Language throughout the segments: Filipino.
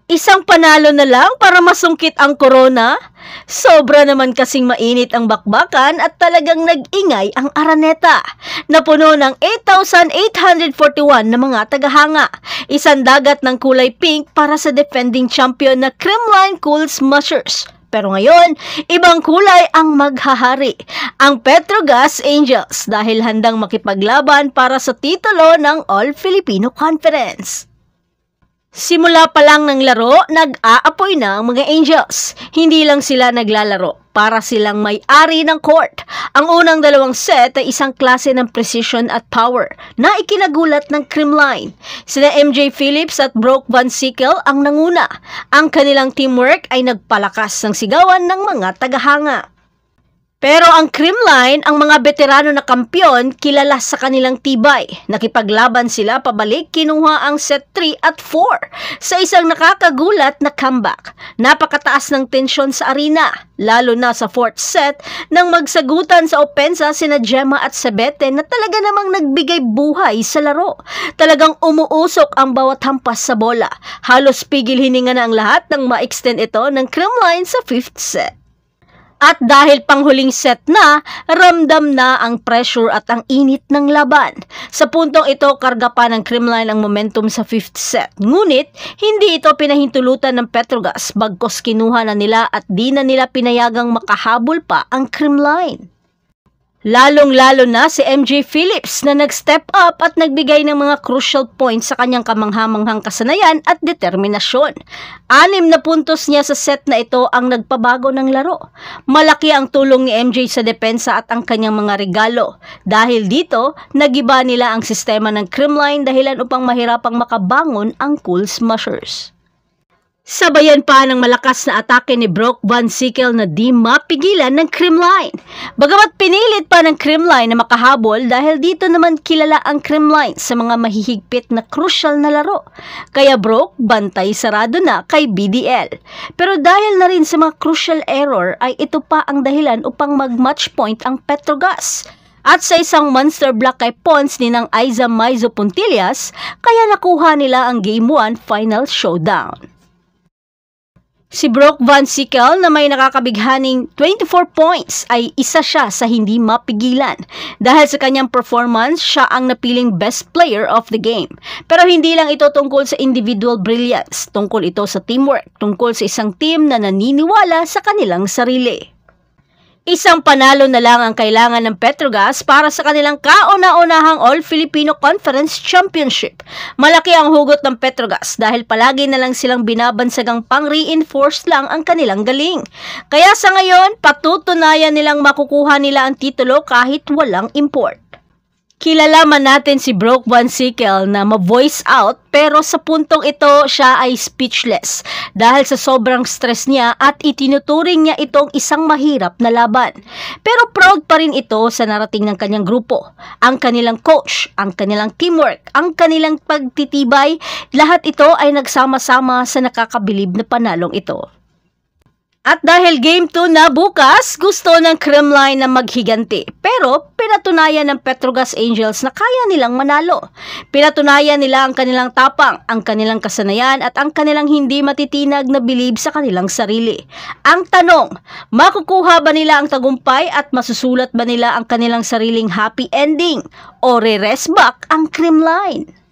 Isang panalo na lang para masungkit ang corona? Sobra naman kasing mainit ang bakbakan at talagang nag-ingay ang Araneta. Napuno ng 8,841 na mga tagahanga. Isang dagat ng kulay pink para sa defending champion na Creamline Cool Smashers. Pero ngayon, ibang kulay ang maghahari, ang Petrogas Angels dahil handang makipaglaban para sa titulo ng All-Filipino Conference. Simula pa lang ng laro, nag-aapoy na ang mga Angels. Hindi lang sila naglalaro, para silang may-ari ng court. Ang unang dalawang set ay isang klase ng precision at power na ikinagulat ng Creamline. Sina MJ Phillips at Brock Van Sickle ang nanguna. Ang kanilang teamwork ay nagpalakas ng sigawan ng mga tagahanga. Pero ang Creamline, ang mga veterano na kampyon, kilala sa kanilang tibay. Nakipaglaban sila pabalik, kinuha ang set 3 at 4 sa isang nakakagulat na comeback. Napakataas ng tensyon sa arena, lalo na sa 4th set nang magsagutan sa opensa sina Gemma at Sebete na talaga namang nagbigay buhay sa laro. Talagang umuusok ang bawat hampas sa bola. Halos pigil hininga na ang lahat nang ma-extend ito ng Creamline sa 5th set. At dahil panghuling set na, ramdam na ang pressure at ang init ng laban. Sa puntong ito, karga pa ng Creamline ang momentum sa 5th set. Ngunit, hindi ito pinahintulutan ng Petrogas bagkos kinuha na nila at di na nila pinayagang makahabol pa ang Creamline. Lalong-lalo na si MJ Phillips na nag-step up at nagbigay ng mga crucial points sa kanyang kamanghamanghang kasanayan at determinasyon. 6 na puntos niya sa set na ito ang nagpabago ng laro. Malaki ang tulong ni MJ sa depensa at ang kanyang mga regalo. Dahil dito, nagiba nila ang sistema ng Creamline dahilan upang mahirapang makabangon ang Cool Smashers. Sabayan pa ng malakas na atake ni Brock Van Sickle na di mapigilan ng Creamline. Bagamat pinilit pa ng Creamline na makahabol dahil dito naman kilala ang Creamline sa mga mahihigpit na crucial na laro. Kaya Brock, bantay sarado na kay BDL. Pero dahil na rin sa mga crucial error ay ito pa ang dahilan upang mag-match point ang Petrogas. At sa isang monster block kay Pons ni ng Aiza Maizo Puntillas, kaya nakuha nila ang Game 1 final showdown. Si Brock Van Sickle na may nakakabighaning 24 points ay isa siya sa hindi mapigilan. Dahil sa kanyang performance, siya ang napiling best player of the game. Pero hindi lang ito tungkol sa individual brilliance. Tungkol ito sa teamwork. Tungkol sa isang team na naniniwala sa kanilang sarili. Isang panalo na lang ang kailangan ng Petrogas para sa kanilang kauna-unahang All-Filipino Conference Championship. Malaki ang hugot ng Petrogas dahil palagi na lang silang binabansagang pang-reinforce lang ang kanilang galing. Kaya sa ngayon, patutunayan nilang makukuha nila ang titulo kahit walang import. Kilala man natin si Brock Van Sickle na ma-voice out pero sa puntong ito siya ay speechless dahil sa sobrang stress niya at itinuturing niya itong isang mahirap na laban. Pero proud pa rin ito sa narating ng kanyang grupo. Ang kanilang coach, ang kanilang teamwork, ang kanilang pagtitibay, lahat ito ay nagsama-sama sa nakakabilib na panalong ito. At dahil Game 2 na bukas, gusto ng Creamline na maghiganti. Pero pinatunayan ng Petrogas Angels na kaya nilang manalo. Pinatunayan nila ang kanilang tapang, ang kanilang kasanayan at ang kanilang hindi matitinag na bilib sa kanilang sarili. Ang tanong, makukuha ba nila ang tagumpay at masusulat ba nila ang kanilang sariling happy ending? O re-rest back ang Creamline?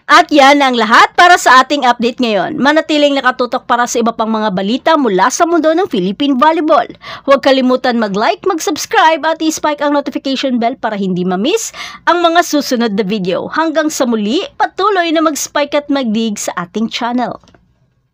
At yan ang lahat para sa ating update ngayon. Manatiling nakatutok para sa iba pang mga balita mula sa mundo ng Philippine Volleyball. Huwag kalimutan mag-like, mag-subscribe at i-spike ang notification bell para hindi ma-miss ang mga susunod na video. Hanggang sa muli, patuloy na mag-spike at mag-dig sa ating channel.